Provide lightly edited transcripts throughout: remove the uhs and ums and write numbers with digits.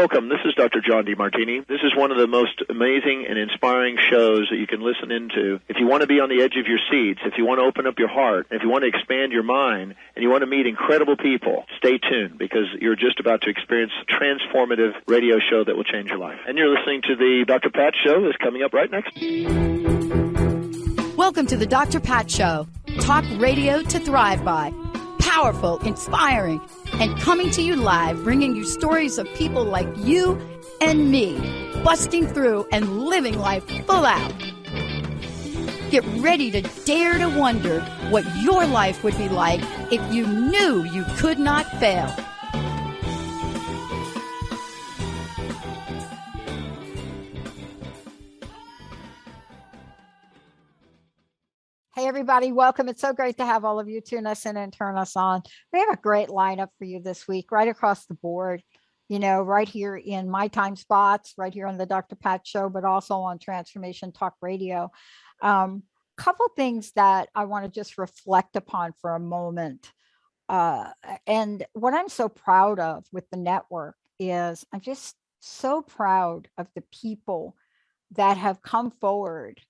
Welcome. This is Dr. John DeMartini. This is one of the most amazing and inspiring shows that you can listen into. If you want to be on the edge of your seats, if you want to open up your heart, if you want to expand your mind, and you want to meet incredible people, stay tuned because you're just about to experience a transformative radio show that will change your life. And you're listening to the Dr. Pat Show that's coming up right next. Welcome to the Dr. Pat Show. Talk radio to thrive by. Powerful, inspiring, and coming to you live, bringing you stories of people like you and me, busting through and living life full out. Get ready to dare to wonder what your life would be like if you knew you could not fail. Hey, everybody, welcome. It's so great to have all of you tune us in and turn us on. We have a great lineup for you this week, right across the board, you know, right here in my time spots, right here on the Dr. Pat Show, but also on Transformation Talk Radio. Couple things that I want to just reflect upon for a moment. And what I'm so proud of with the network is I'm just so proud of the people that have come forward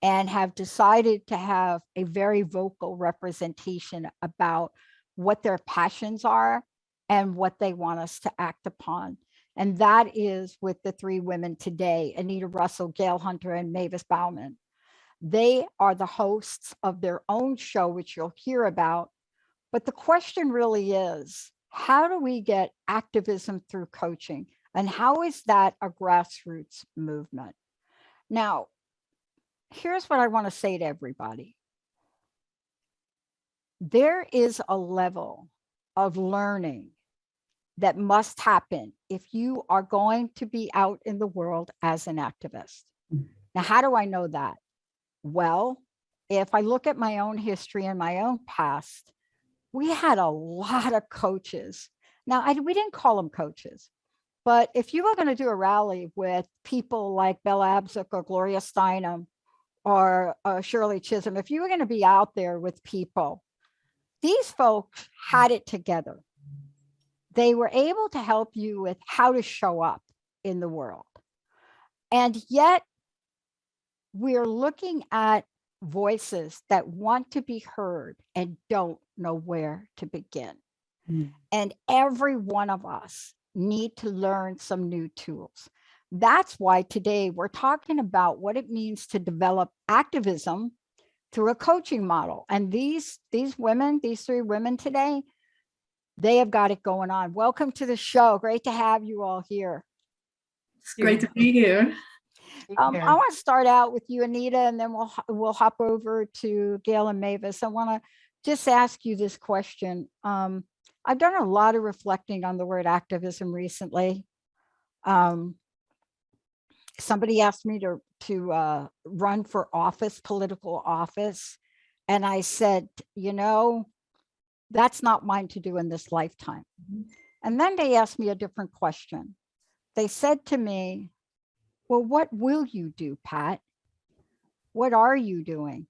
and have decided to have a very vocal representation about what their passions are and what they want us to act upon. And that is with the three women today, Anita Russell, Gail Hunter, and Mavis Bauman. They are the hosts of their own show, which you'll hear about. But the question really is, how do we get activism through coaching? And how is that a grassroots movement? Now, here's what I want to say to everybody. There is a level of learning that must happen if you are going to be out in the world as an activist. Now, how do I know that? Well, if I look at my own history and my own past, we had a lot of coaches. Now, we didn't call them coaches, but if you were going to do a rally with people like Bella Abzug or Gloria Steinem, or Shirley Chisholm, if you were going to be out there with people, these folks had it together. They were able to help you with how to show up in the world. And yet, we're looking at voices that want to be heard and don't know where to begin. And every one of us need to learn some new tools. That's why today we're talking about what it means to develop activism through a coaching model. And these women, these three women today, they have got it going on. Welcome to the show. Great to have you all here. It's great to be here. I want to start out with you, Anita, and then we'll hop over to Gail and Mavis. I want to just ask you this question. I've done a lot of reflecting on the word activism recently. Somebody asked me to run for office, political office. And I said, you know, that's not mine to do in this lifetime. And then they asked me a different question. They said to me, well, what will you do, Pat? What are you doing?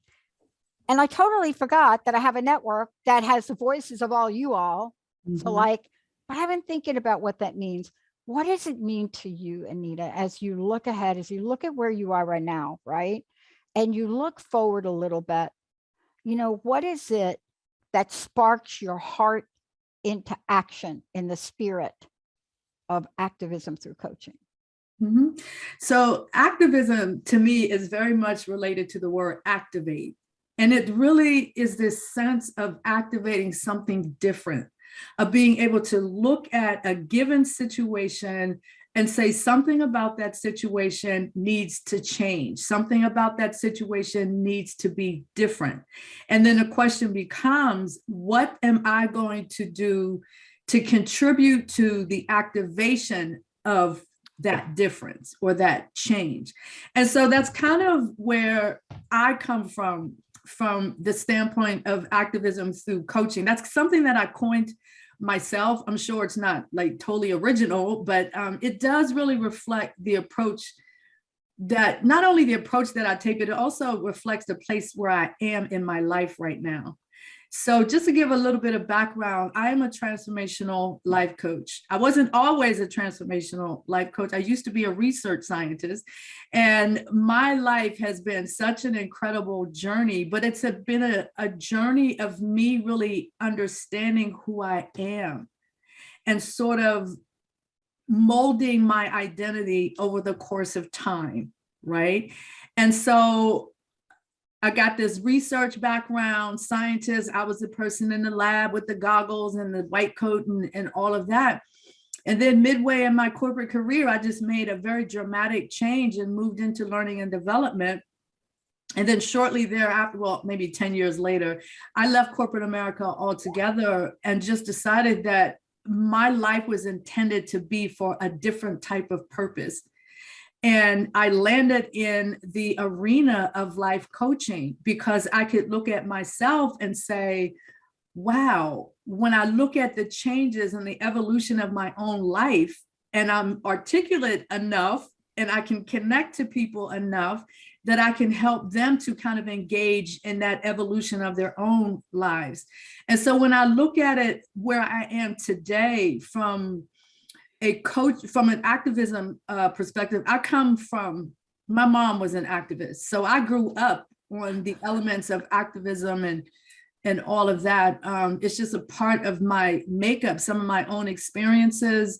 And I totally forgot that I have a network that has the voices of all you all. So but I've been thinking about what that means. What does it mean to you, Anita, as you look ahead, as you look at where you are right now, right? And you look forward a little bit, you know, what is it that sparks your heart into action in the spirit of activism through coaching? So activism to me is very much related to the word activate. And it really is this sense of activating something different, of being able to look at a given situation and say something about that situation needs to change. Something about that situation needs to be different. And then the question becomes, what am I going to do to contribute to the activation of that difference or that change? And so that's kind of where I come from the standpoint of activism through coaching. That's something that I coined myself. I'm sure it's not like totally original, but it does really reflect the approach that not only the approach that I take, but it also reflects the place where I am in my life right now. So just to give a little bit of background, I am a transformational life coach. I wasn't always a transformational life coach. I used to be a research scientist, and my life has been such an incredible journey, but it's been a journey of me really understanding who I am and sort of molding my identity over the course of time, right? And so I got this research background, scientist. I was the person in the lab with the goggles and the white coat and all of that. And then midway in my corporate career, I just made a very dramatic change and moved into learning and development. And then shortly thereafter, well, maybe 10 years later, I left corporate America altogether and just decided that my life was intended to be for a different type of purpose. And I landed in the arena of life coaching because I could look at myself and say, wow, when I look at the changes and the evolution of my own life, and I'm articulate enough and I can connect to people enough that I can help them to kind of engage in that evolution of their own lives. And so when I look at it where I am today from a coach, from an activism perspective, my mom was an activist. So I grew up on the elements of activism and all of that. It's just a part of my makeup, some of my own experiences.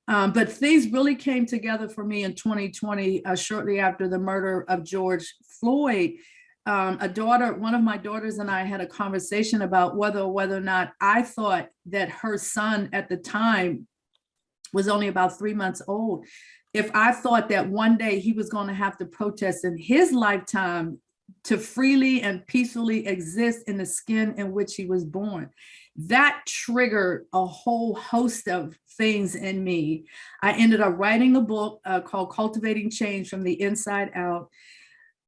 But things really came together for me in 2020, shortly after the murder of George Floyd. One of my daughters and I had a conversation about whether or not I thought that her son at the time was only about 3 months old. If I thought that one day he was going to have to protest in his lifetime to freely and peacefully exist in the skin in which he was born, that triggered a whole host of things in me. I ended up writing a book called Cultivating Change from the Inside Out.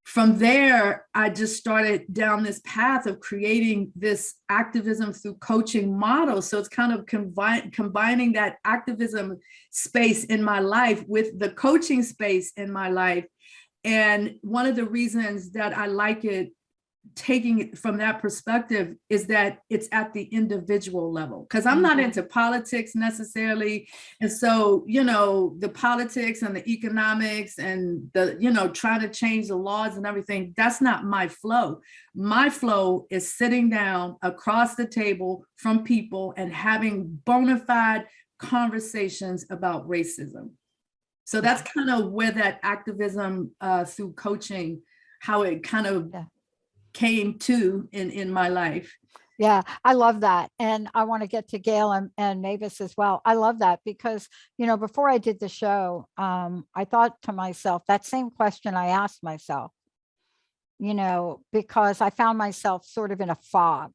From there, I just started down this path of creating this activism through coaching model. So it's kind of combining that activism space in my life with the coaching space in my life. And one of the reasons that I like it, taking it from that perspective, is that it's at the individual level, because I'm not into politics necessarily. And so, the politics and the economics and the, trying to change the laws and everything, that's not my flow. My flow is sitting down across the table from people and having bona fide conversations about racism. So that's kind of where that activism through coaching, how it kind of came to in my life. Yeah, I love that. And I want to get to Gail and Mavis as well. I love that because, before I did the show, I thought to myself, that same question I asked myself, because I found myself sort of in a fog,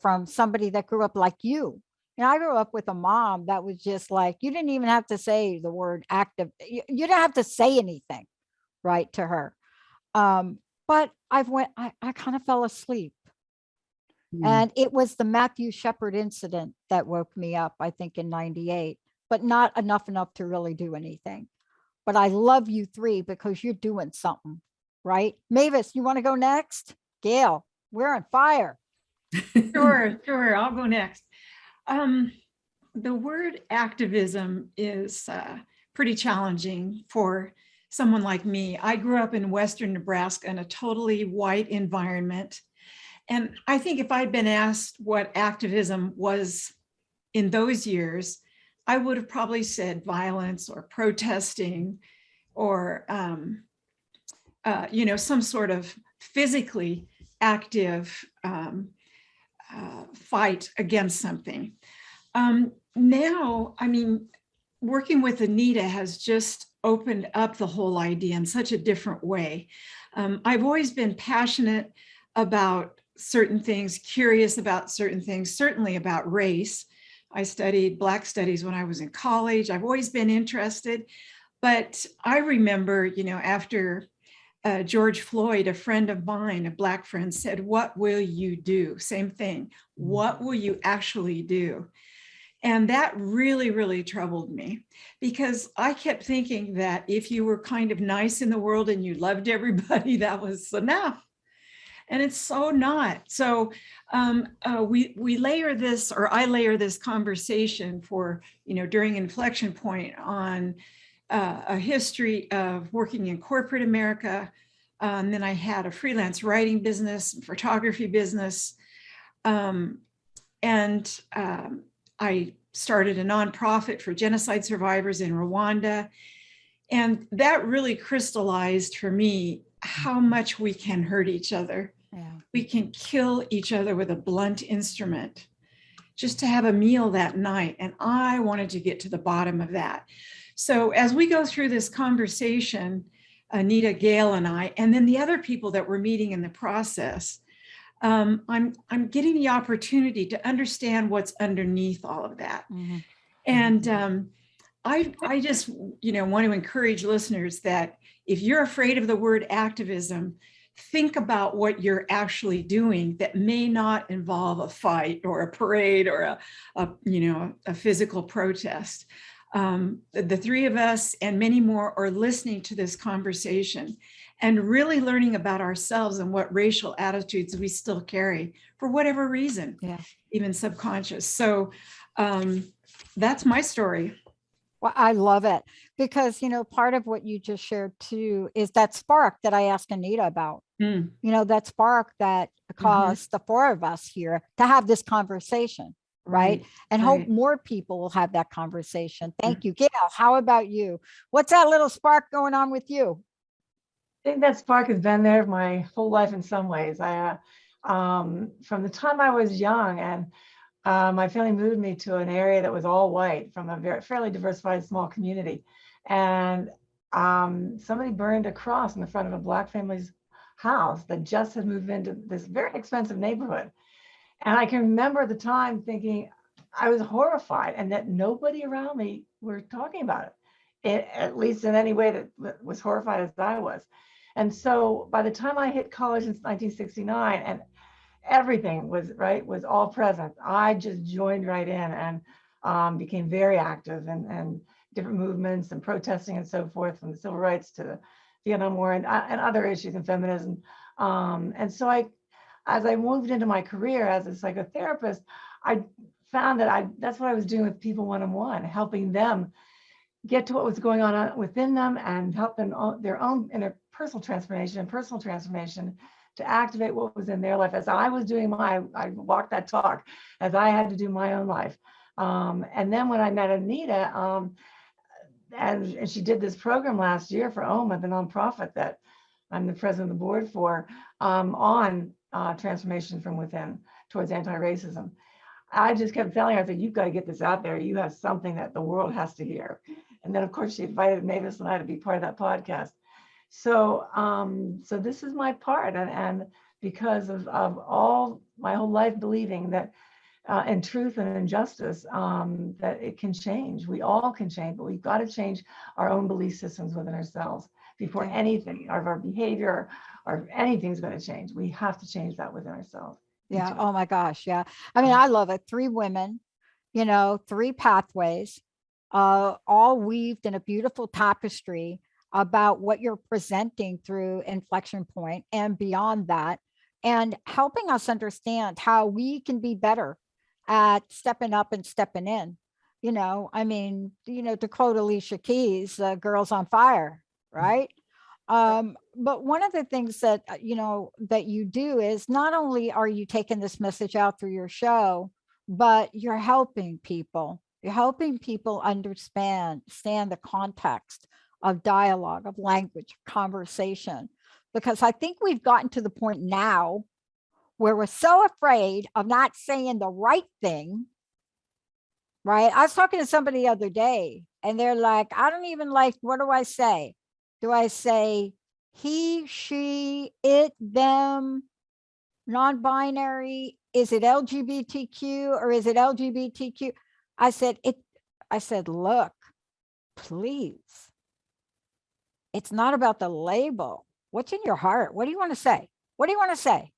from somebody that grew up like you. I grew up with a mom that was just like, you didn't even have to say the word active. You didn't have to say anything, right, to her. But I kind of fell asleep. And it was the Matthew Shepard incident that woke me up, I think in 98, but not enough to really do anything. But I love you three because you're doing something, right? Mavis, you want to go next? Gail, we're on fire. Sure. I'll go next. The word activism is pretty challenging for someone like me. I grew up in Western Nebraska in a totally white environment. And I think if I'd been asked what activism was in those years, I would have probably said violence or protesting or, some sort of physically active fight against something. Now, working with Anita has just opened up the whole idea in such a different way. I've always been passionate about certain things, curious about certain things, certainly about race. I studied Black studies when I was in college. I've always been interested, but I remember, after George Floyd, a friend of mine, a Black friend, said, "What will you do?" Same thing. What will you actually do? And that really, really troubled me because I kept thinking that if you were kind of nice in the world and you loved everybody, that was enough. And it's so not. So we layer this, or I layer this conversation for, during Inflection Point on a history of working in corporate America. Then I had a freelance writing business, photography business. And I started a nonprofit for genocide survivors in Rwanda. And that really crystallized for me how much we can hurt each other. Yeah. We can kill each other with a blunt instrument just to have a meal that night. And I wanted to get to the bottom of that. So as we go through this conversation, Anita, Gail, and I, and then the other people that we're meeting in the process, I'm getting the opportunity to understand what's underneath all of that. Mm-hmm. And I just, want to encourage listeners that if you're afraid of the word activism, think about what you're actually doing that may not involve a fight or a parade or a physical protest. The three of us and many more are listening to this conversation and really learning about ourselves and what racial attitudes we still carry for whatever reason, even subconscious. So that's my story. Well, I love it because, part of what you just shared too is that spark that I asked Anita about, that spark that caused the four of us here to have this conversation. Right. And hope more people will have that conversation. Thank you. Gail, how about you? What's that little spark going on with you? I think that spark has been there my whole life in some ways. I, from the time I was young, and my family moved me to an area that was all white from a fairly diversified small community. And somebody burned a cross in the front of a Black family's house that just had moved into this very expensive neighborhood. And I can remember at the time thinking I was horrified and that nobody around me were talking about it, at least in any way that was horrified as I was. And so by the time I hit college in 1969 and everything was all present, I just joined right in and became very active and different movements and protesting and so forth, from the civil rights to the Vietnam War and other issues in feminism. And so as I moved into my career as a psychotherapist, I found that that's what I was doing with people one-on-one, helping them get to what was going on within them and help them their own interpersonal transformation and personal transformation to activate what was in their life. As I was doing I walked that talk as I had to do my own life. And then when I met Anita, and she did this program last year for OMA, the nonprofit that I'm the president of the board for, on transformation from within towards anti-racism. I just kept telling her, I said, you've got to get this out there. You have something that the world has to hear. And then of course she invited Mavis and I to be part of that podcast. So so this is my part, and because of all my whole life believing that in truth and in justice, that it can change. We all can change, but we've got to change our own belief systems within ourselves before anything of our behavior or anything's going to change. We have to change that within ourselves. Yeah. Oh my gosh. Yeah. I mean, I love it. 3 women, 3 pathways, all weaved in a beautiful tapestry about what you're presenting through Inflection Point and beyond that, and helping us understand how we can be better at stepping up and stepping in. I mean, to quote Alicia Keys, Girls on Fire, right? But one of the things that, that you do is not only are you taking this message out through your show, but you're helping people. You're helping people understand the context of dialogue, of language, conversation, because I think we've gotten to the point now where we're so afraid of not saying the right thing, right? I was talking to somebody the other day and they're like, I don't even what do I say? Do I say he, she, it, them, non-binary? Is it LGBTQ or is it LGBTQ? I said, look, please. It's not about the label. What's in your heart? What do you want to say? What do you want to say?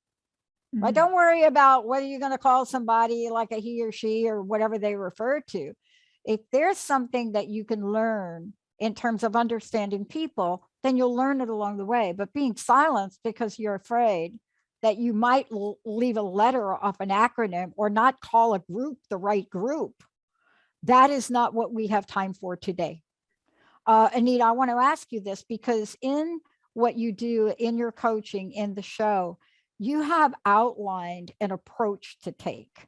Mm-hmm. Right? Don't worry about whether you're going to call somebody like a he or she or whatever they refer to. If there's something that you can learn in terms of understanding people, then you'll learn it along the way. But being silenced because you're afraid that you might leave a letter off an acronym or not call a group the right group. That is not what we have time for today. Anita, I want to ask you this, because in what you do in your coaching in the show, you have outlined an approach to take.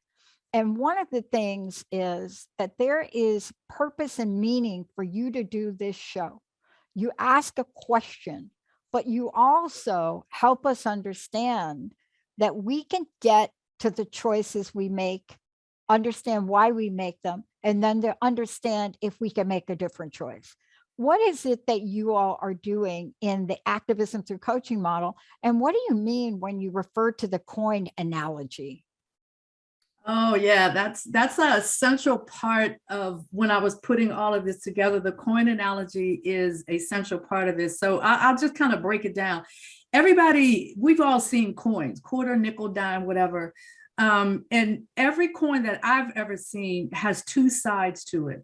And one of the things is that there is purpose and meaning for you to do this show. You ask a question, but you also help us understand that we can get to the choices we make, understand why we make them, and then to understand if we can make a different choice. What is it that you all are doing in the activism through coaching model? And what do you mean when you refer to the coin analogy? Oh yeah, that's a central part of when I was putting all of this together. The coin analogy is a central part of it. So I'll just kind of break it down. Everybody, we've all seen coins, quarter, nickel, dime, whatever. And every coin that I've ever seen has two sides to it.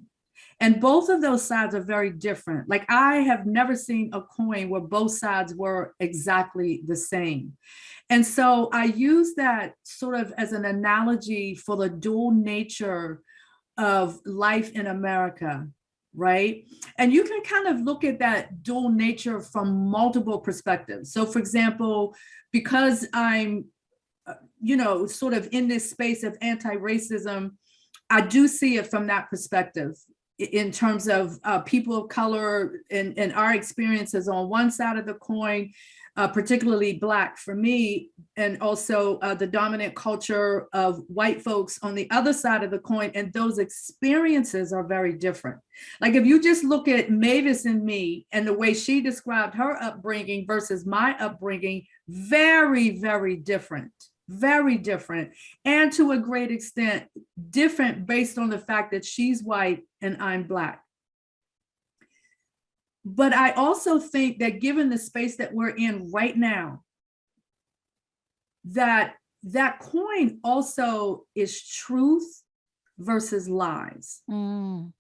And both of those sides are very different. Like, I have never seen a coin where both sides were exactly the same. And so I use that sort of as an analogy for the dual nature of life in America, right? And you can kind of look at that dual nature from multiple perspectives. So for example, because I'm, sort of in this space of anti-racism, I do see it from that perspective, in terms of people of color and our experiences on one side of the coin, particularly Black for me, and also the dominant culture of white folks on the other side of the coin. And those experiences are very different. Like, if you just look at Mavis and me and the way she described her upbringing versus my upbringing, very, very different. Very different, and to a great extent different based on the fact that she's white and I'm Black. But I also think that given the space that we're in right now, that coin also is truth versus lies on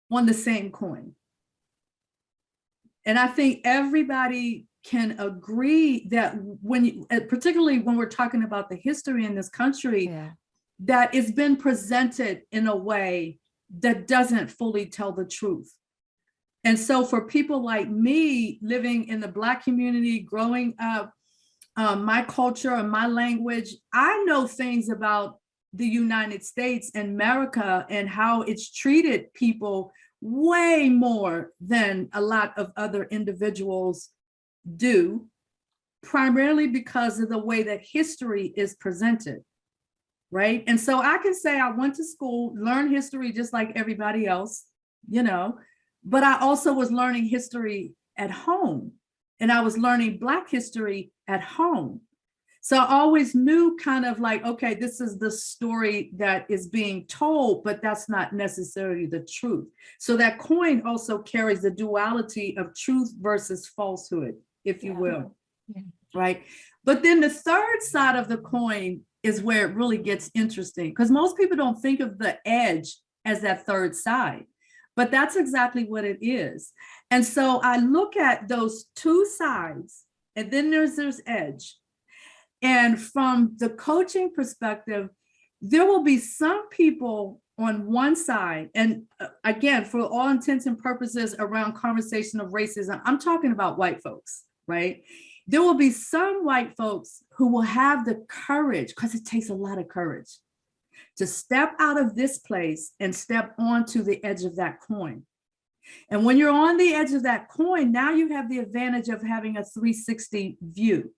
the same coin. And I think everybody can agree that particularly when we're talking about the history in this country, that it's been presented in a way that doesn't fully tell the truth. And so for people like me living in the Black community, growing up, my culture and my language, I know things about the United States and America and how it's treated people way more than a lot of other individuals do, primarily because of the way that history is presented, right? And so I can say I went to school, learned history just like everybody else, but I also was learning history at home, and I was learning Black history at home. So I always knew kind of like, okay, this is the story that is being told, but that's not necessarily the truth. So that coin also carries the duality of truth versus falsehood, if you will, right? But then the third side of the coin is where it really gets interesting, because most people don't think of the edge as that third side, but that's exactly what it is. And so I look at those two sides, and then there's edge. And from the coaching perspective, there will be some people on one side, and again, for all intents and purposes around conversation of racism, I'm talking about white folks, right? There will be some white folks who will have the courage, because it takes a lot of courage, to step out of this place and step onto the edge of that coin. And when you're on the edge of that coin, now you have the advantage of having a 360 view.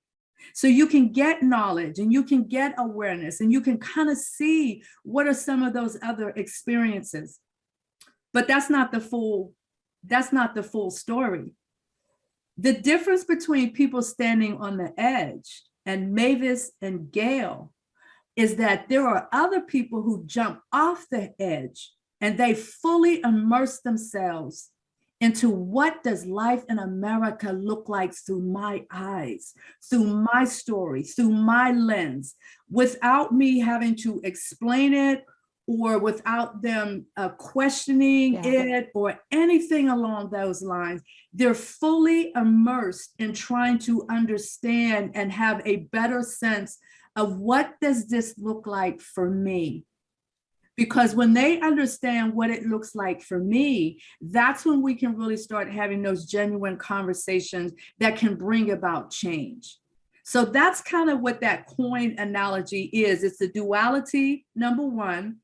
So you can get knowledge and you can get awareness and you can kind of see what are some of those other experiences. But that's not the full story. The difference between people standing on the edge and Mavis and Gail is that there are other people who jump off the edge and they fully immerse themselves into what does life in America look like through my eyes, through my story, through my lens, without me having to explain it or without them questioning it or anything along those lines. They're fully immersed in trying to understand and have a better sense of what does this look like for me? Because when they understand what it looks like for me, that's when we can really start having those genuine conversations that can bring about change. So that's kind of what that coin analogy is. It's the duality, number one.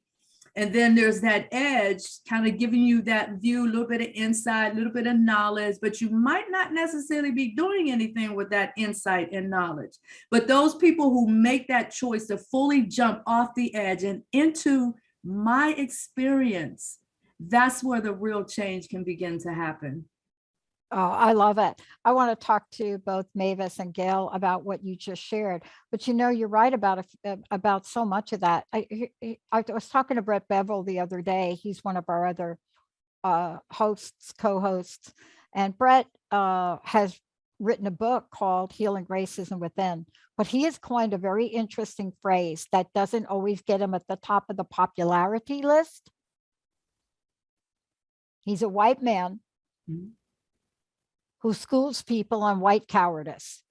And then there's that edge kind of giving you that view, a little bit of insight, a little bit of knowledge, but you might not necessarily be doing anything with that insight and knowledge. But those people who make that choice to fully jump off the edge and into my experience, that's where the real change can begin to happen. Oh, I love it. I want to talk to both Mavis and Gail about what you just shared. But you're right about so much of that. I was talking to Brett Bevel the other day. He's one of our other co-hosts, and Brett has written a book called Healing Racism Within. But he has coined a very interesting phrase that doesn't always get him at the top of the popularity list. He's a white man. Mm-hmm. Who schools people on white cowardice.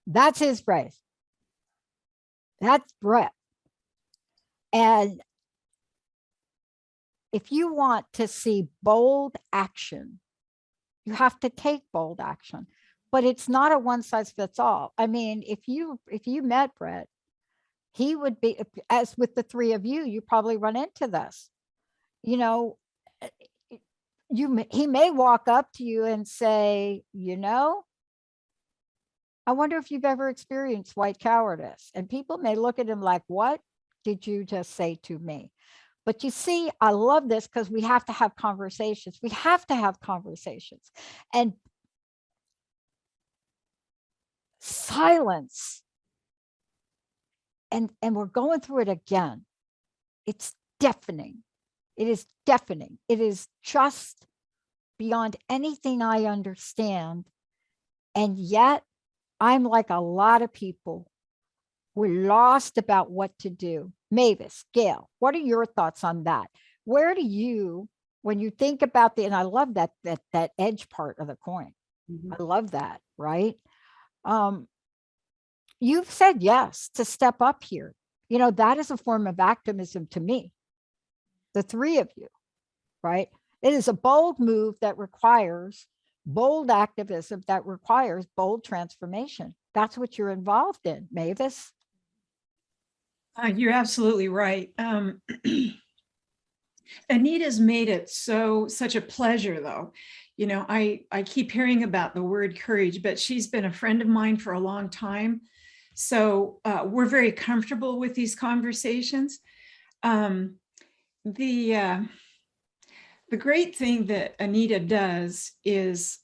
That's his phrase. That's Brett. And if you want to see bold action, you have to take bold action. But it's not a one size fits all. I mean, if you met Brett, he would be, as with the three of you, you probably run into this. He may walk up to you and say, I wonder if you've ever experienced white cowardice. And people may look at him like, what did you just say to me? But you see, I love this because we have to have conversations. We have to have conversations. And silence. And we're going through it again. It's deafening. It is deafening. It is just beyond anything I understand. And yet, I'm like a lot of people. We're lost about what to do. Mavis, Gail, what are your thoughts on that? Where do you, when you think about and I love that edge part of the coin. Mm-hmm. I love that, right? You've said yes to step up here. That is a form of activism to me. The three of you, right? It is a bold move that requires bold activism, that requires bold transformation. That's what you're involved in, Mavis. You're absolutely right. Anita's made it such a pleasure, though. I keep hearing about the word courage, but she's been a friend of mine for a long time. So we're very comfortable with these conversations. The great thing that Anita does is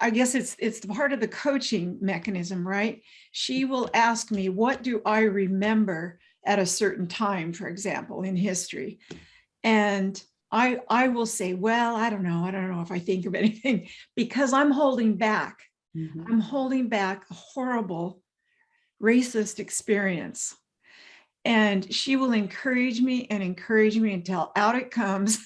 I guess it's the part of the coaching mechanism, right? She will ask me, what do I remember at a certain time, for example, in history? And I will say, well, I don't know if I think of anything, because I'm holding back. Mm-hmm. I'm holding back a horrible racist experience. And she will encourage me until out it comes.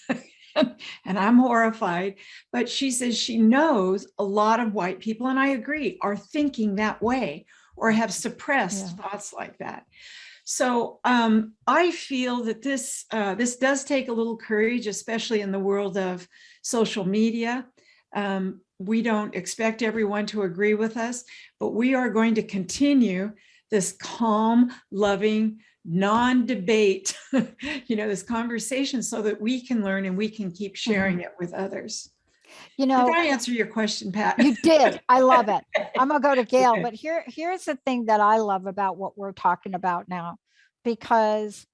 And I'm horrified. But she says she knows a lot of white people, and I agree, are thinking that way or have suppressed thoughts like that. So I feel that this does take a little courage, especially in the world of social media. We don't expect everyone to agree with us, but we are going to continue this calm, loving, non-debate, this conversation, so that we can learn and we can keep sharing it with others. Did I answer your question, Pat? You did. I love it. I'm gonna go to Gail, okay. But here's the thing that I love about what we're talking about now, because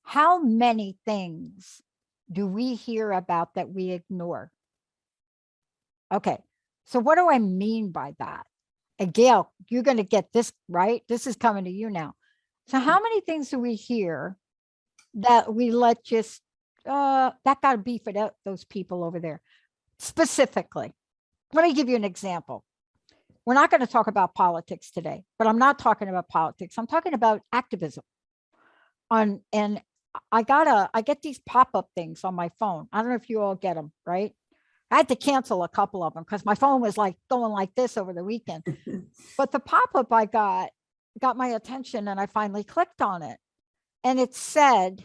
how many things do we hear about that we ignore? Okay, so what do I mean by that? And Gail, you're going to get this right. This is coming to you now. So how many things do we hear that we let just, that got to beef it up, those people over there? Specifically, let me give you an example. We're not going to talk about politics today, but I'm not talking about politics. I'm talking about activism. And I get these pop-up things on my phone. I don't know if you all get them, right? I had to cancel a couple of them because my phone was like going like this over the weekend. But the pop-up I got my attention, and I finally clicked on it. And it said,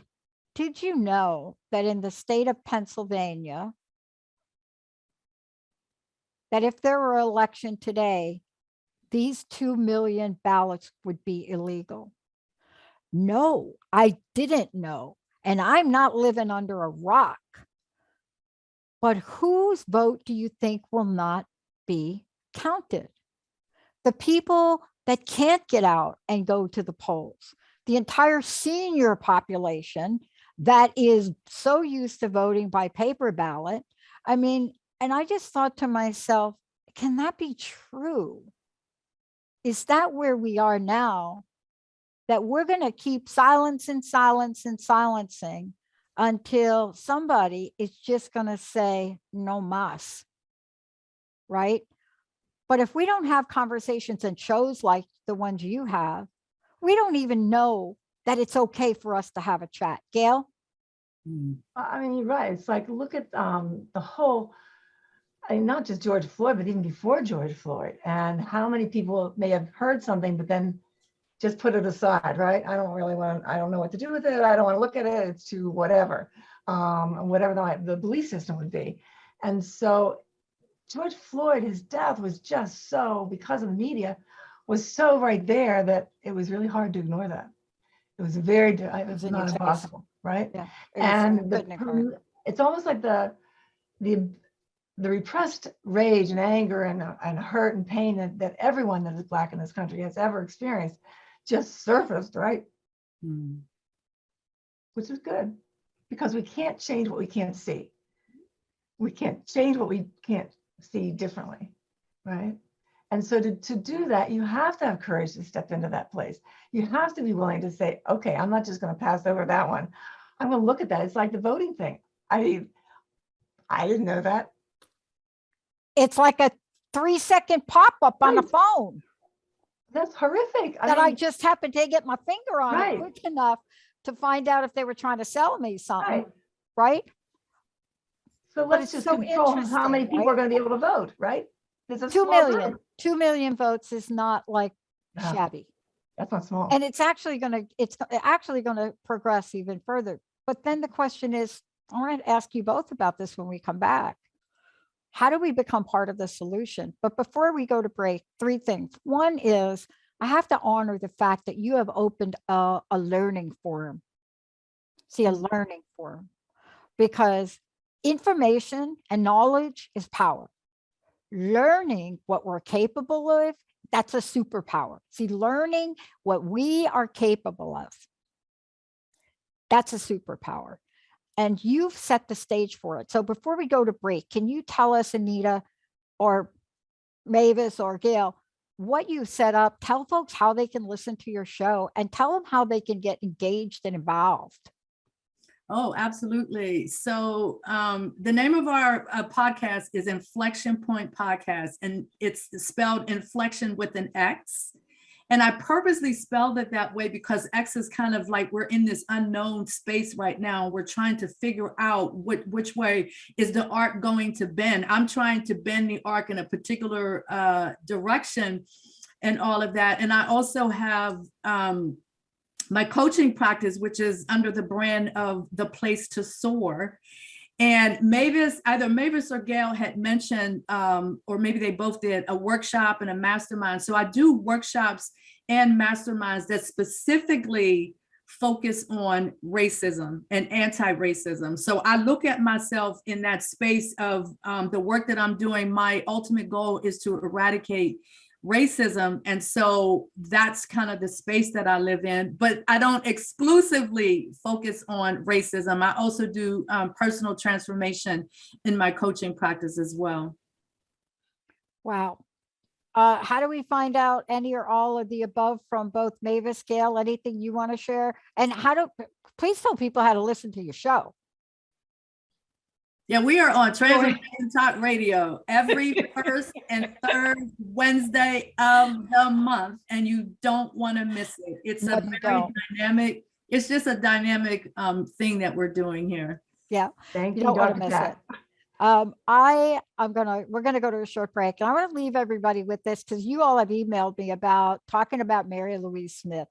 did you know that in the state of Pennsylvania, that if there were an election today, these 2 million ballots would be illegal? No, I didn't know. And I'm not living under a rock. But whose vote do you think will not be counted? The people that can't get out and go to the polls, the entire senior population that is so used to voting by paper ballot. I mean, and I just thought to myself, can that be true? Is that where we are now? That we're going to keep silencing until somebody is just going to say no mas, right? But if we don't have conversations and shows like the ones you have, we don't even know that it's okay for us to have a chat. Gail? I mean, you're right. It's like, look at the whole, I mean, not just George Floyd, but even before George Floyd, and how many people may have heard something, but then just put it aside, right? I don't know what to do with it. I don't want to look at it. It's too whatever, whatever the belief system would be. And so George Floyd, his death was just so, because of the media, was so right there that it was really hard to ignore that. It was not impossible, right? Yeah, and it's almost like the repressed rage and anger and hurt and pain that everyone that is Black in this country has ever experienced just surfaced, right? Which is good, because we can't change what we can't see. We can't change what we can't see differently, right? And so to do that, you have to have courage to step into that place. You have to be willing to say, okay, I'm not just going to pass over that one. I'm going to look at that. It's like the voting thing. I didn't know that. It's like a 3-second pop-up on the phone. That's horrific. I just happened to get my finger on it quick enough to find out if they were trying to sell me something, right? So let's just control how many people are going to be able to vote, right? There's a 2 million. 2 million votes is not like shabby. That's not small. And it's actually going to progress even further. But then the question is, I want to ask you both about this when we come back. How do we become part of the solution? But before we go to break, 3 things. One is, I have to honor the fact that you have opened a learning forum. See, a learning forum, because information and knowledge is power. Learning what we're capable of, that's a superpower. See, learning what we are capable of, that's a superpower. And you've set the stage for it. So before we go to break, can you tell us, Anita or Mavis or Gail, what you set up? Tell folks how they can listen to your show, and tell them how they can get engaged and involved. Oh, absolutely. So the name of our podcast is InflexionPoint Podcast, and it's spelled inflection with an X. And I purposely spelled it that way because X is kind of like, we're in this unknown space right now. We're trying to figure out which way is the arc going to bend. I'm trying to bend the arc in a particular direction and all of that. And I also have my coaching practice, which is under the brand of The Place to Soar. And Mavis, either Mavis or Gail had mentioned, or maybe they both did, a workshop and a mastermind. So I do workshops and masterminds that specifically focus on racism and anti-racism. So I look at myself in that space of the work that I'm doing. My ultimate goal is to eradicate racism. And so that's kind of the space that I live in, but I don't exclusively focus on racism. I also do personal transformation in my coaching practice as well. Wow. How do we find out any or all of the above from both Mavis, Gail? Anything you want to share? And please tell people how to listen to your show. Yeah, we are on Transformation Talk Radio every first and third Wednesday of the month, and you don't want to miss it. It's a very dynamic, it's just a dynamic thing that we're doing here. Yeah. Thank You you, don't want to Dr. miss Pat. it. We're gonna go to a short break, and I want to leave everybody with this because you all have emailed me about talking about Mary Louise Smith,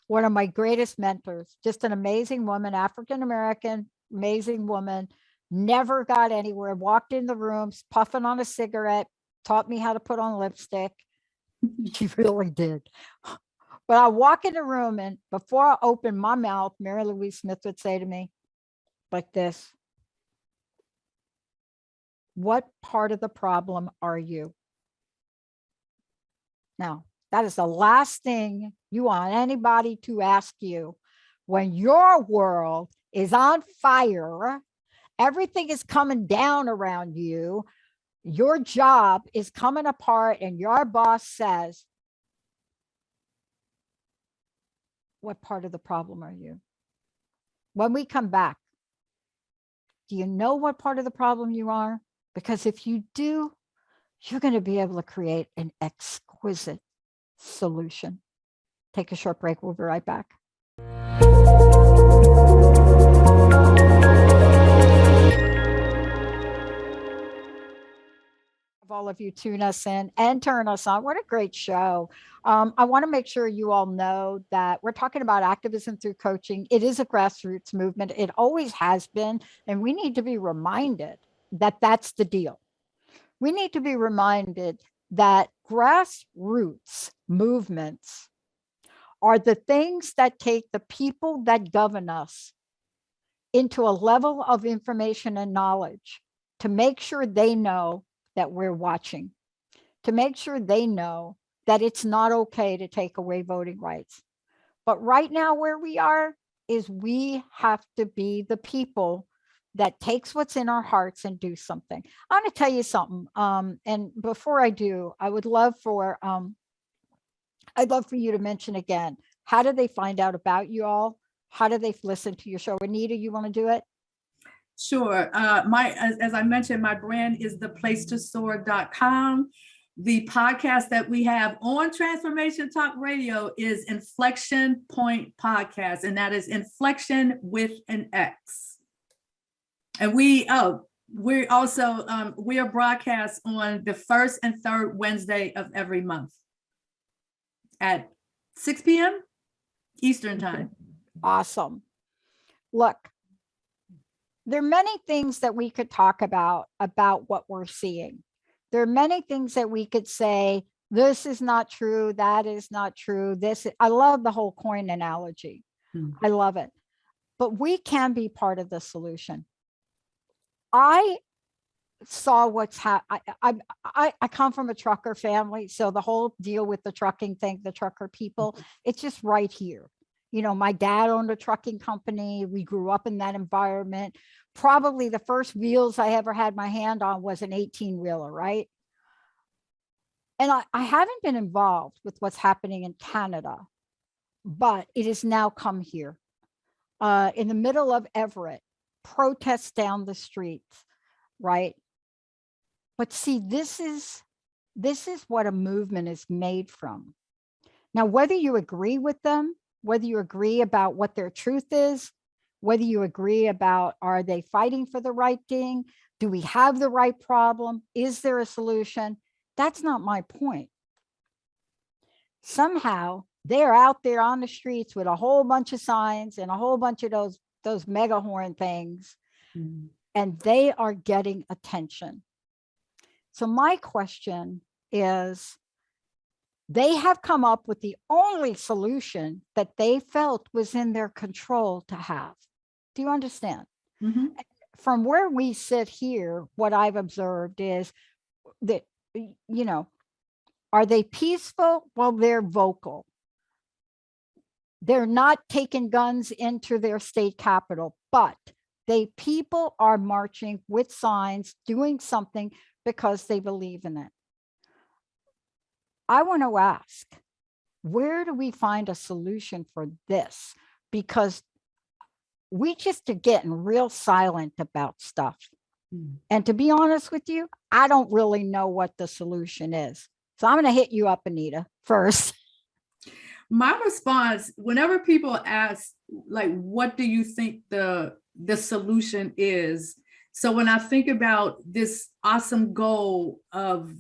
one of my greatest mentors, just an amazing woman, African-American, amazing woman, never got anywhere, walked in the rooms, puffing on a cigarette, taught me how to put on lipstick. She really did. But I walk in the room, and before I open my mouth, Mary Louise Smith would say to me like this, "What part of the problem are you?" Now, that is the last thing you want anybody to ask you when your world is on fire, everything is coming down around you, your job is coming apart, and your boss says, "What part of the problem are you?" When we come back, do you know what part of the problem you are? Because if you do, you're going to be able to create an exquisite solution. Take a short break. We'll be right back. All of you tune us in and turn us on. What a great show. I want to make sure you all know that we're talking about activism through coaching. It is a grassroots movement. It always has been. And we need to be reminded that that's the deal. We need to be reminded that grassroots movements are the things that take the people that govern us into a level of information and knowledge to make sure they know that we're watching, to make sure they know that it's not okay to take away voting rights. But right now where we are is we have to be the people that takes what's in our hearts and do something. I want to tell you something. And before I do, I'd love for you to mention again, how do they find out about you all? How do they listen to your show? Anita, you want to do it? Sure. As I mentioned, my brand is theplacetosoar.com. The podcast that we have on Transformation Talk Radio is InflexionPoint Podcast, and that is Inflection with an X. And we are broadcast on the first and third Wednesday of every month at 6 p.m. Eastern Time. Awesome. Look, there are many things that we could talk about what we're seeing. There are many things that we could say, this is not true, that is not true. I love the whole coin analogy. I love it. But we can be part of the solution. I saw what's happening. I come from a trucker family, so the whole deal with the trucking thing, the trucker people, it's just right here. You know, my dad owned a trucking company. We grew up in that environment. Probably the first wheels I ever had my hand on was an 18-wheeler, right? And I haven't been involved with what's happening in Canada, but it has now come here. In the middle of Everett, protests down the streets, right? But see, this is what a movement is made from. Now, whether you agree with them, whether you agree about what their truth is, whether you agree about, are they fighting for the right thing? Do we have the right problem? Is there a solution? That's not my point. Somehow they're out there on the streets with a whole bunch of signs and a whole bunch of those megahorn things, and they are getting attention. So my question is, they have come up with the only solution that they felt was in their control to have. Do you understand? Mm-hmm. From where we sit here, what I've observed is that, you know, are they peaceful? Well, they're vocal. They're not taking guns into their state capital, but people are marching with signs, doing something because they believe in it. I want to ask, where do we find a solution for this? Because we just are getting real silent about stuff. And to be honest with you, I don't really know what the solution is. So I'm going to hit you up, Anita, first. My response, whenever people ask, like, what do you think the solution is? So when I think about this awesome goal of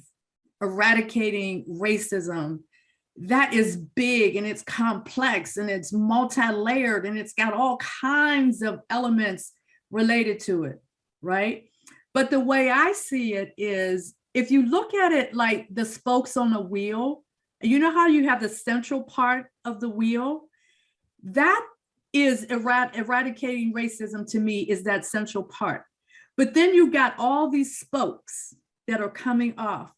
eradicating racism, that is big and it's complex and it's multi-layered and it's got all kinds of elements related to it, right? But the way I see it is, if you look at it like the spokes on a wheel, you know how you have the central part of the wheel? That is eradicating racism, to me, is that central part. But then you got all these spokes that are coming off,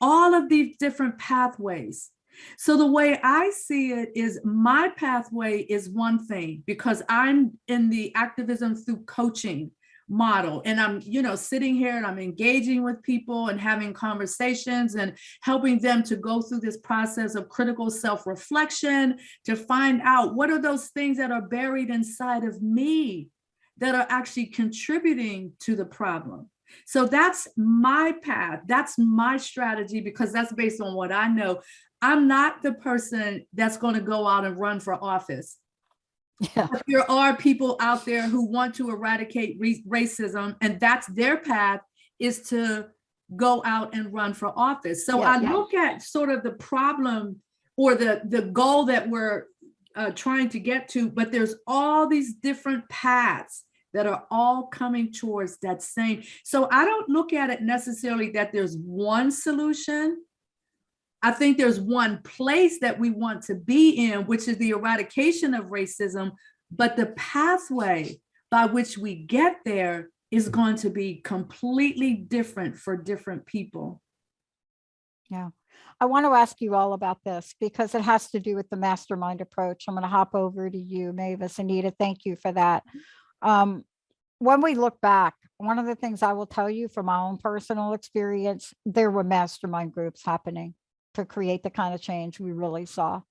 all of these different pathways. So the way I see it is, my pathway is one thing, because I'm in the activism through coaching model, and I'm, sitting here and I'm engaging with people and having conversations and helping them to go through this process of critical self-reflection to find out what are those things that are buried inside of me that are actually contributing to the problem. So that's my path. That's my strategy, because that's based on what I know. I'm not the person that's going to go out and run for office. Yeah. There are people out there who want to eradicate racism, and that's their path, is to go out and run for office. So I look at sort of the problem or the goal that we're trying to get to, but there's all these different paths that are all coming towards that same. So I don't look at it necessarily that there's one solution. I think there's one place that we want to be in, which is the eradication of racism, but the pathway by which we get there is going to be completely different for different people. Yeah. I want to ask you all about this because it has to do with the mastermind approach. I'm going to hop over to you, Mavis. Anita, thank you for that. When we look back, one of the things I will tell you from my own personal experience, there were mastermind groups happening to create the kind of change we really saw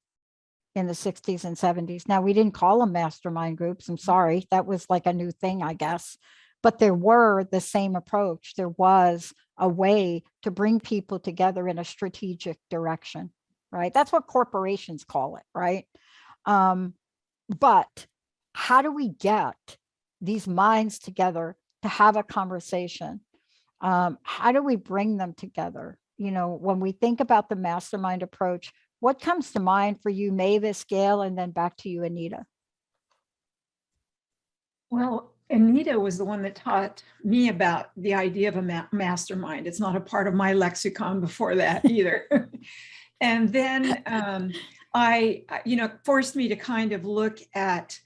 in the 60s and 70s. Now, we didn't call them mastermind groups. I'm sorry. That was like a new thing, I guess. But there were the same approach. There was a way to bring people together in a strategic direction, right? That's what corporations call it, right? But how do we get these minds together to have a conversation? How do we bring them together? When we think about the mastermind approach, what comes to mind for you, Mavis, Gail, and then back to you, Anita? Well, Anita was the one that taught me about the idea of a mastermind. It's not a part of my lexicon before that either. And then I forced me to kind of look at,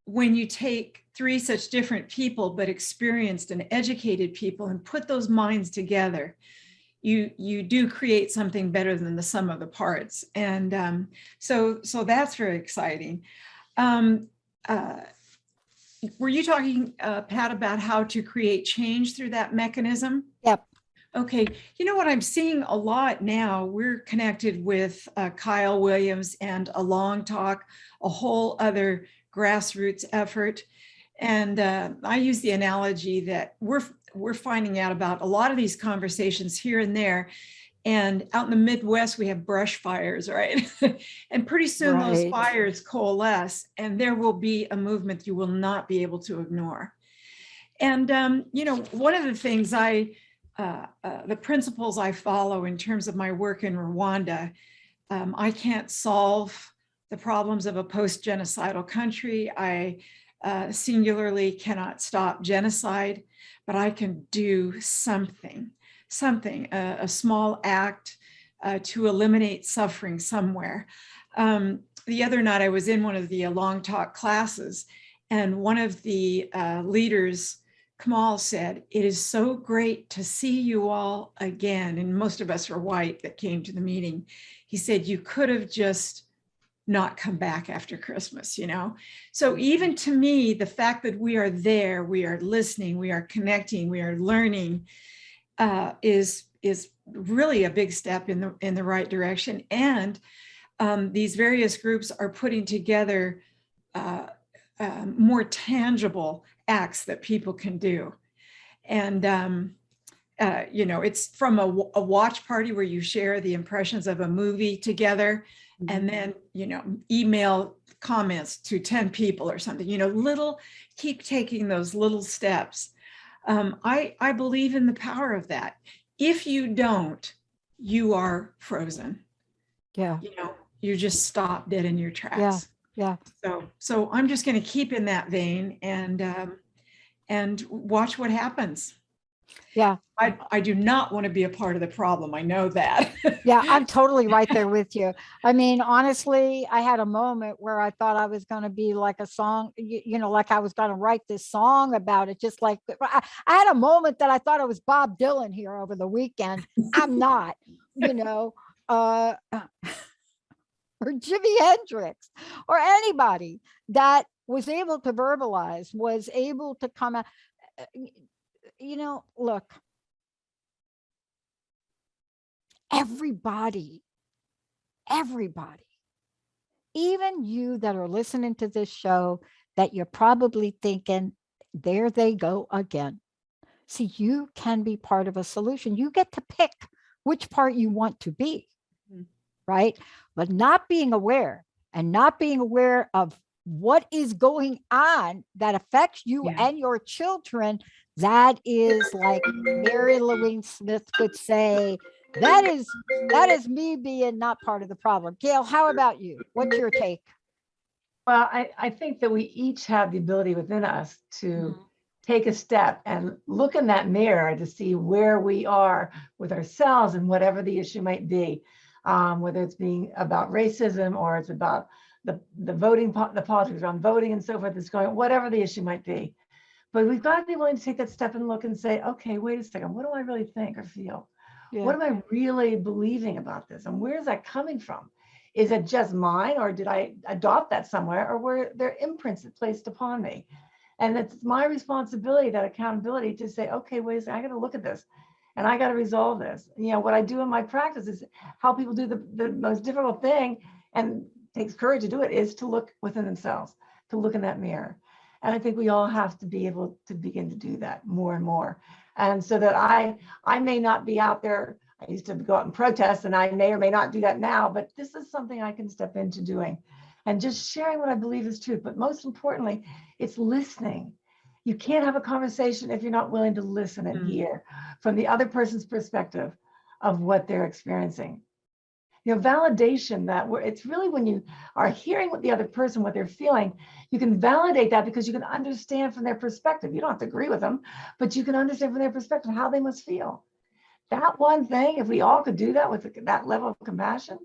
when you take three such different people, but experienced and educated people, and put those minds together, you do create something better than the sum of the parts. And so that's very exciting. Were you talking, Pat, about how to create change through that mechanism? Yep. Okay. You know what I'm seeing a lot now, we're connected with Kyle Williams and a Long Talk, a whole other grassroots effort. And I use the analogy that we're finding out about a lot of these conversations here and there. And out in the Midwest, we have brush fires, right? And pretty soon those fires coalesce, and there will be a movement you will not be able to ignore. And, one of the things the principles I follow in terms of my work in Rwanda, I can't solve the problems of a post-genocidal country. I singularly cannot stop genocide, but I can do something, a small act to eliminate suffering somewhere. The other night I was in one of the Long Talk classes, and one of the leaders, Kamal, said, "It is so great to see you all again." And most of us are white that came to the meeting. He said, "You could have just not come back after Christmas, So even to me, the fact that we are there, we are listening, we are connecting, we are learning, is really a big step in the right direction. And these various groups are putting together more tangible acts that people can do. And, it's from a watch party where you share the impressions of a movie together, and then, email comments to 10 people or something, keep taking those little steps. I believe in the power of that. If you don't, you are frozen. Yeah. You just stop dead in your tracks. Yeah. So I'm just going to keep in that vein and watch what happens. Yeah. I do not want to be a part of the problem. I know that. Yeah, I'm totally right there with you. I mean, honestly, I had a moment where I thought I was going to be like a song, like I was going to write this song about it. Just like I had a moment that I thought I was Bob Dylan here over the weekend. I'm not, or Jimi Hendrix or anybody that was able to verbalize, was able to come out. Look, everybody, even you that are listening to this show, that you're probably thinking, there they go again. See, you can be part of a solution. You get to pick which part you want to be, right? But not being aware of what is going on that affects you and your children, that is, like Mary Louise Smith would say, that is me being not part of the problem. Gail, how about you? What's your take? Well, I think that we each have the ability within us to take a step and look in that mirror to see where we are with ourselves and whatever the issue might be, whether it's being about racism or it's about the voting, the politics around voting and so forth, is going, whatever the issue might be. But we've got to be willing to take that step and look and say, okay, wait a second, what do I really think or feel? Yeah. What am I really believing about this? And where's that coming from? Is it just mine, or did I adopt that somewhere, or were there imprints placed upon me? And it's my responsibility, that accountability, to say, okay, wait a second, I got to look at this and I got to resolve this. What I do in my practice is help people do the most difficult thing, and takes courage to do it, is to look within themselves, to look in that mirror. And I think we all have to be able to begin to do that more and more. And so that I may not be out there, I used to go out and protest, and I may or may not do that now, but this is something I can step into doing, and just sharing what I believe is truth. But most importantly, it's listening. You can't have a conversation if you're not willing to listen and hear from the other person's perspective of what they're experiencing. Validation, it's really when you are hearing what the other person, what they're feeling, you can validate that because you can understand from their perspective. You don't have to agree with them, but you can understand from their perspective how they must feel. That one thing, if we all could do that with that level of compassion,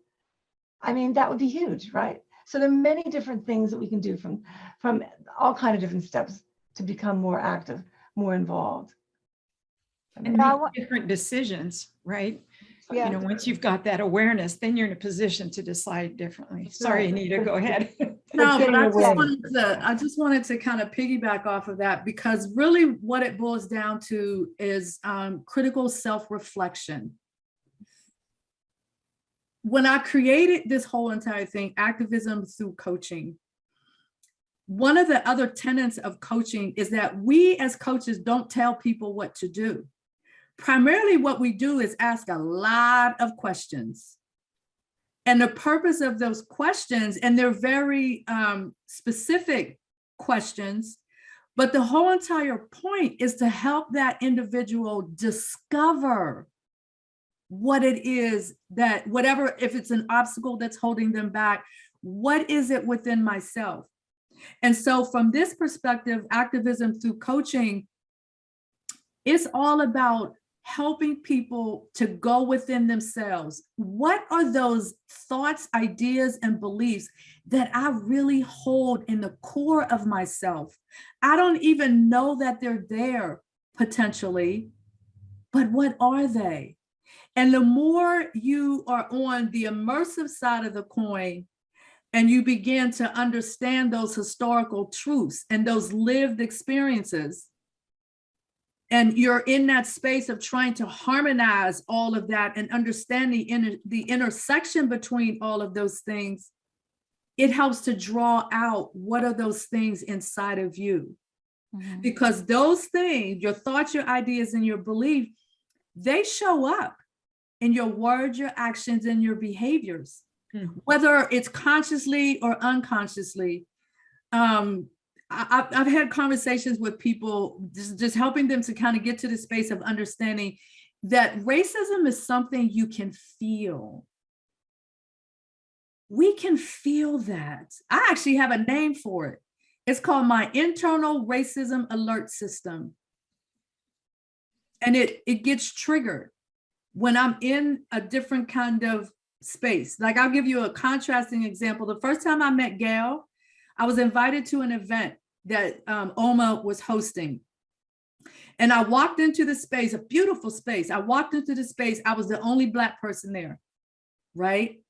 I mean, that would be huge, right? So there are many different things that we can do from all kinds of different steps to become more active, more involved. And make different decisions, right? Yeah. Once you've got that awareness, then you're in a position to decide differently. Sorry, Anita, go ahead. No, but I just wanted to kind of piggyback off of that, because really what it boils down to is critical self-reflection. When I created this whole entire thing, activism through coaching, one of the other tenets of coaching is that we as coaches don't tell people what to do. Primarily what we do is ask a lot of questions. And the purpose of those questions, and they're very specific questions, but the whole entire point is to help that individual discover what it is that, whatever, if it's an obstacle that's holding them back, what is it within myself? And so from this perspective, activism through coaching, it's all about helping people to go within themselves. What are those thoughts, ideas, and beliefs that I really hold in the core of myself? I don't even know that they're there potentially, but what are they? And the more you are on the immersive side of the coin, and you begin to understand those historical truths and those lived experiences, and you're in that space of trying to harmonize all of that and understand the intersection between all of those things, it helps to draw out what are those things inside of you. because those things, your thoughts, your ideas, and your belief, they show up in your words, your actions, and your behaviors, whether it's consciously or unconsciously. I've had conversations with people, just helping them to kind of get to the space of understanding that racism is something you can feel. We can feel that. I actually have a name for it. It's called my internal racism alert system. And it gets triggered when I'm in a different kind of space. Like, I'll give you a contrasting example. The first time I met Gail, I was invited to an event that OMA was hosting. And I walked into the space, a beautiful space. I walked into the space. I was the only Black person there, right?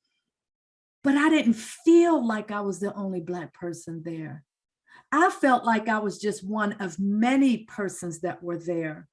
But I didn't feel like I was the only Black person there. I felt like I was just one of many persons that were there.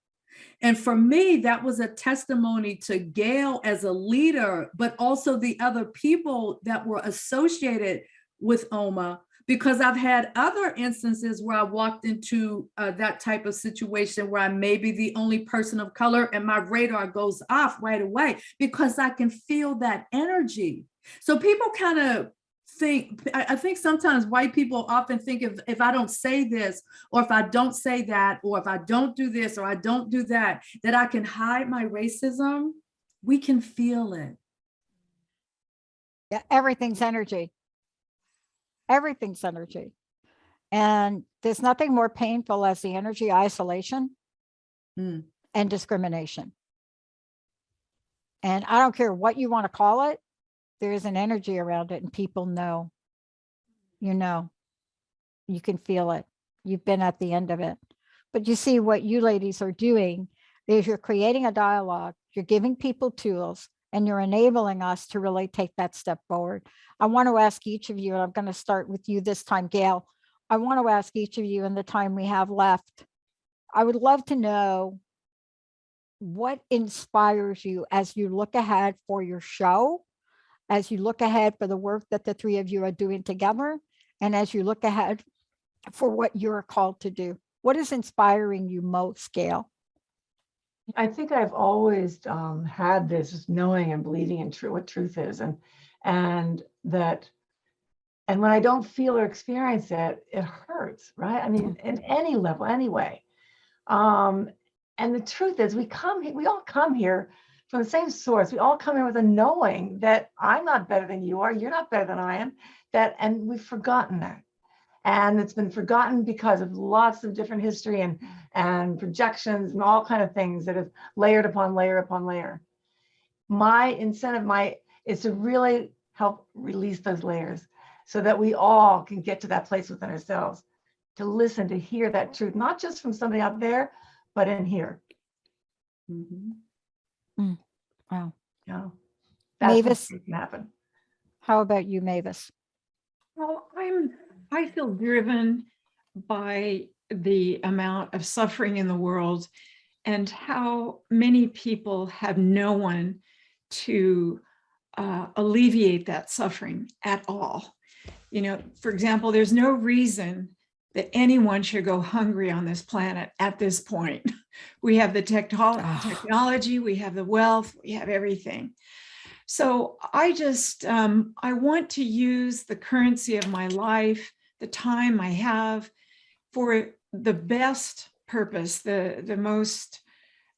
And for me, that was a testimony to Gail as a leader, but also the other people that were associated with OMA, because I've had other instances where I walked into that type of situation where I may be the only person of color and my radar goes off right away because I can feel that energy. So people kind of think, I think sometimes white people often think if I don't say this, or if I don't say that, or if I don't do this, or I don't do that, that I can hide my racism. We can feel it. Yeah, everything's energy. Everything's energy. And there's nothing more painful as the energy isolation and discrimination. And I don't care what you want to call it, there is an energy around it, and people know, you can feel it. You've been at the end of it. But you see, what you ladies are doing is you're creating a dialogue, you're giving people tools, and you're enabling us to really take that step forward. I want to ask each of you, and I'm going to start with you this time, Gail. I want to ask each of you in the time we have left, I would love to know what inspires you as you look ahead for your show, as you look ahead for the work that the three of you are doing together, and as you look ahead for what you're called to do. What is inspiring you most, Gail? I think I've always had this knowing and believing in what truth is, and when I don't feel or experience it, it hurts, right? I mean, in any level, anyway. And the truth is, we all come here from the same source. We all come here with a knowing that I'm not better than you are, you're not better than I am, and we've forgotten that. And it's been forgotten because of lots of different history and projections and all kind of things that have layered upon layer upon layer. My incentive is to really help release those layers so that we all can get to that place within ourselves, to listen, to hear that truth, not just from somebody out there, but in here. Wow. Yeah. That's Mavis, what can happen. how about you, Mavis? Well, I feel driven by the amount of suffering in the world and how many people have no one to alleviate that suffering at all. For example, there's no reason that anyone should go hungry on this planet at this point. We have the technology, we have the wealth, we have everything. So I just, I want to use the currency of my life, the time I have, for the best purpose, the most,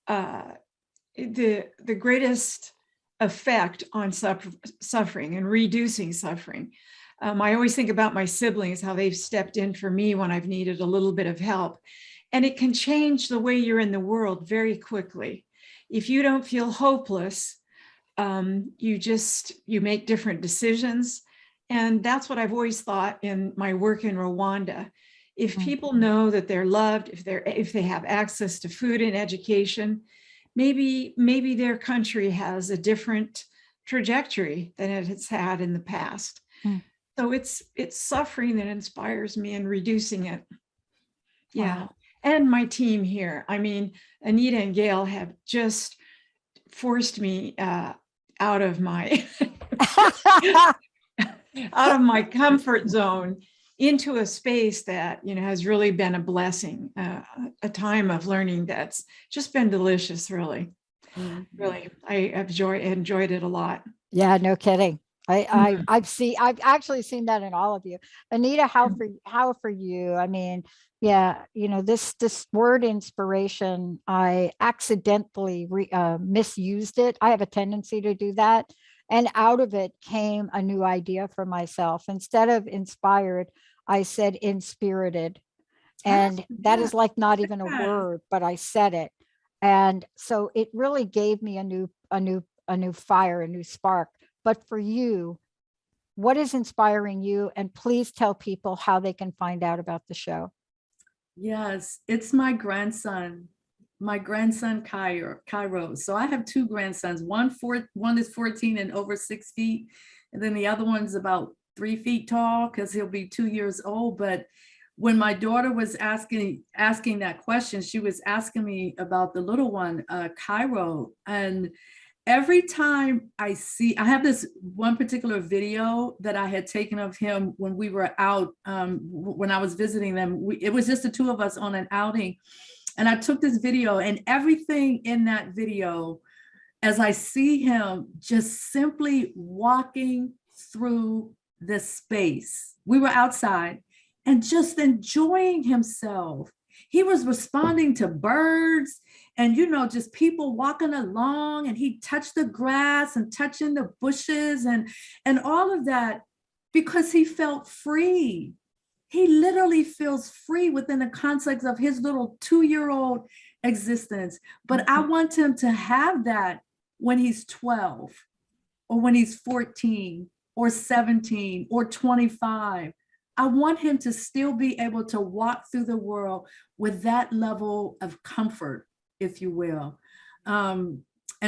the greatest effect on suffering and reducing suffering. I always think about my siblings, how they've stepped in for me when I've needed a little bit of help. And it can change the way you're in the world very quickly. If you don't feel hopeless, you make different decisions. And that's what I've always thought in my work in Rwanda. If people know that they're loved, if they have access to food and education, maybe their country has a different trajectory than it has had in the past. So it's suffering that inspires me and reducing it. Yeah. Wow. And my team here. I mean, Anita and Gail have just forced me out of my out of my comfort zone into a space that, has really been a blessing, a time of learning that's just been delicious, really. Mhm. Really, I enjoyed it a lot. Yeah, no kidding. I've actually seen that in all of you. Anita, how for you? I mean, yeah, this word inspiration, I accidentally misused it. I have a tendency to do that. And out of it came a new idea for myself. Instead of inspired, I said inspirited. And that is like not even a word, but I said it. And so it really gave me a new fire, a new spark. But for you, what is inspiring you? And please tell people how they can find out about the show. Yes, it's my grandson Cairo. So I have two grandsons. One is 14 and over 6 feet, and then the other one's about 3 feet tall because he'll be 2 years old. But when my daughter was asking that question, she was asking me about the little one, Cairo. And every time I have this one particular video that I had taken of him when we were out, when I was visiting them. It was just the two of us on an outing. And I took this video, and everything in that video, as I see him just simply walking through this space, we were outside and just enjoying himself. He was responding to birds and, just people walking along, and he touched the grass and touching the bushes and all of that because he felt free. He literally feels free within the context of his little 2-year-old existence. But I want him to have that when he's 12 or when he's 14 or 17 or 25. I want him to still be able to walk through the world with that level of comfort, if you will. And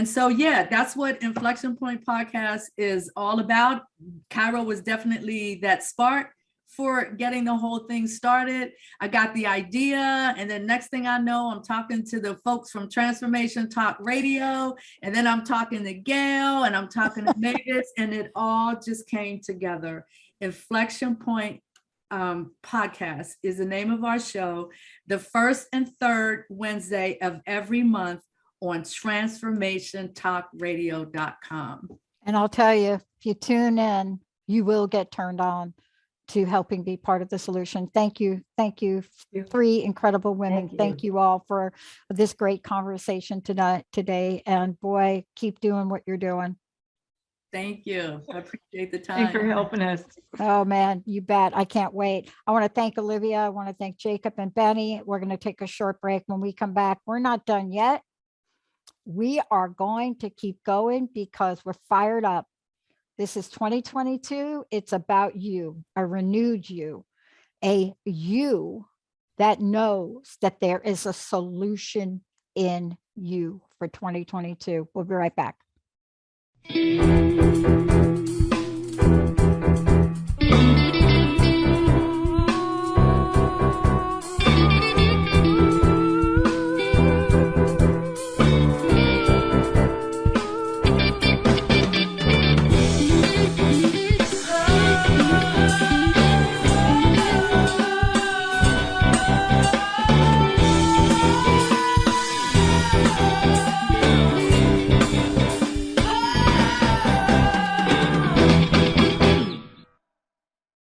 so, yeah, that's what Inflection Point Podcast is all about. Cairo was definitely that spark for getting the whole thing started. I got the idea, and then next thing I know, I'm talking to the folks from Transformation Talk Radio, and then I'm talking to Gail, and I'm talking to Mavis, and it all just came together. Inflection Point Podcast is the name of our show, the first and third Wednesday of every month on transformationtalkradio.com. And I'll tell you, if you tune in, you will get turned on to helping be part of the solution. Thank you. Thank you. Three incredible women. Thank you all for this great conversation today. And boy, keep doing what you're doing. Thank you. I appreciate the time. Thanks for helping us. Oh man, you bet. I can't wait. I want to thank Olivia. I want to thank Jacob and Benny. We're going to take a short break. When we come back, we're not done yet. We are going to keep going because we're fired up. This is 2022. It's about you, a renewed you, a you that knows that there is a solution in you for 2022. We'll be right back.